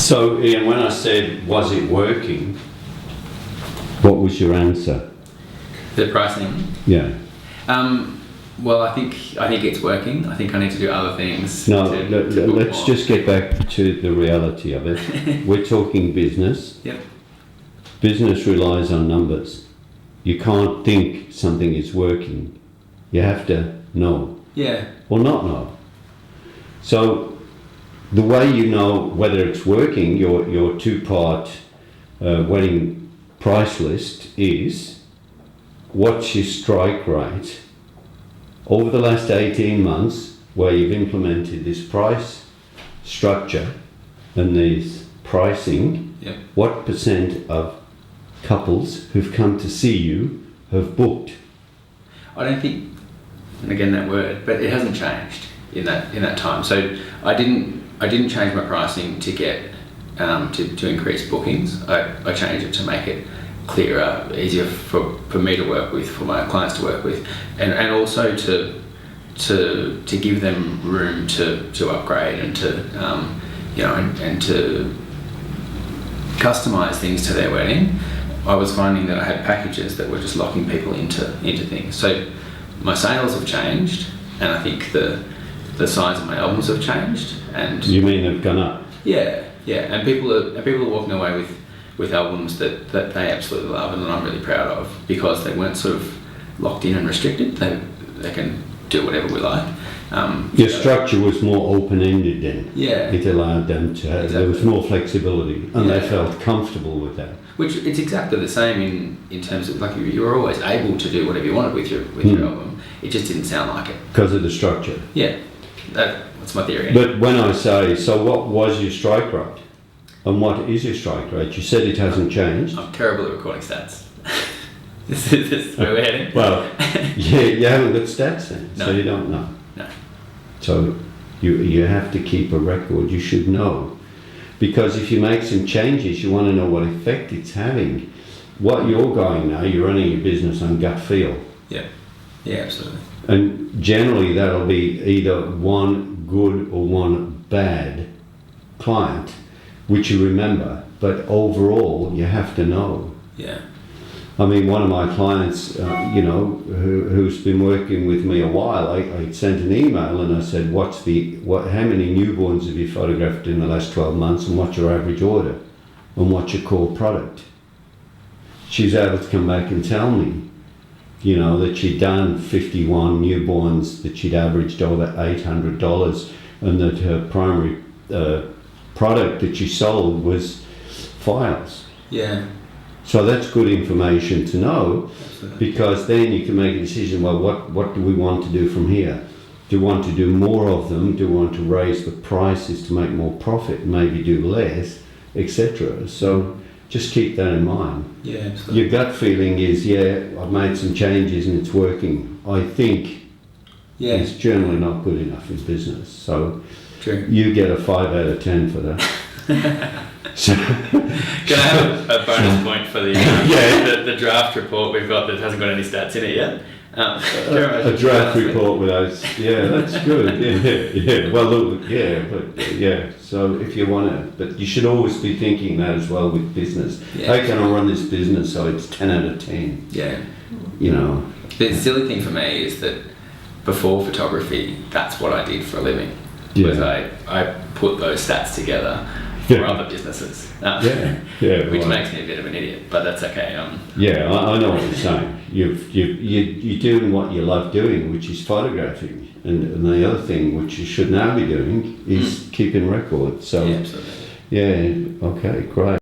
So, Ian, when I said, was it working, what was your answer? The pricing. Yeah. Well, I think it's working. I think I need to do other things. No, let's just get back to the reality of it. We're talking business. Yep. Business relies on numbers. You can't think something is working. You have to know. Yeah. Or not know. So the way you know whether it's working, your two-part wedding price list is, what's your strike rate over the last 18 months where you've implemented this price structure and this pricing. Yep. What % of couples who've come to see you have booked? I don't think, and again that word, but it hasn't changed in that time. So I didn't change my pricing to get to increase bookings. I changed it to make it clearer, easier for me to work with, for my clients to work with, and also to give them room to upgrade and to and to customize things to their wedding. I was finding that I had packages that were just locking people into things. So my sales have changed, and I think the size of my albums have changed. And you mean they've gone up? Yeah, and people are walking away with albums that they absolutely love and that I'm really proud of, because they weren't sort of locked in and restricted. They can do whatever we like. Your structure was more open-ended then. Yeah. It allowed them to have, there was more flexibility, and they felt comfortable with that. Which it's exactly the same in terms of, like, you were always able to do whatever you wanted with your album. It just didn't sound like it. Because of the structure. Yeah. That's my theory. But when I say, so what was your strike rate? And what is your strike rate? You said it hasn't changed. I'm terrible at recording stats. This is where we're heading. Well, yeah, you haven't got stats then, No. so you don't know. No. So you have to keep a record. You should know, because if you make some changes, you want to know what effect it's having. What you're going now, you're running your business on gut feel. Yeah. Yeah, absolutely. And generally that'll be either one good or one bad client, which you remember, but overall you have to know. Yeah. I mean, one of my clients, who's been working with me a while, I sent an email and I said, how many newborns have you photographed in the last 12 months, and what's your average order, and what's your core product? She's able to come back and tell me, that she'd done 51 newborns, that she'd averaged over $800, and that her primary product that she sold was files. Yeah. So that's good information to know. Absolutely. Because then you can make a decision, well, what do we want to do from here? Do we want to do more of them? Do we want to raise the prices to make more profit, maybe do less, etc.? So just keep that in mind. Yeah, absolutely. Your gut feeling is, I've made some changes and it's working. I think it's generally not good enough in business. So True. You get a 5 out of 10 for that. So, can I have a bonus point for the draft report we've got that hasn't got any stats in it yet? A draft report with those, that's good. Yeah. Well, look, So if you want to, but you should always be thinking that as well with business. Yeah. How can I run this business so it's 10 out of 10? Yeah. The silly thing for me is that before photography, that's what I did for a living. Yeah. Was I put those stats together for other businesses. Which makes me a bit of an idiot, but that's okay. I know what you're saying. You're doing what you love doing, which is photographing, and the other thing which you should now be doing is keeping records. So absolutely. Okay, great.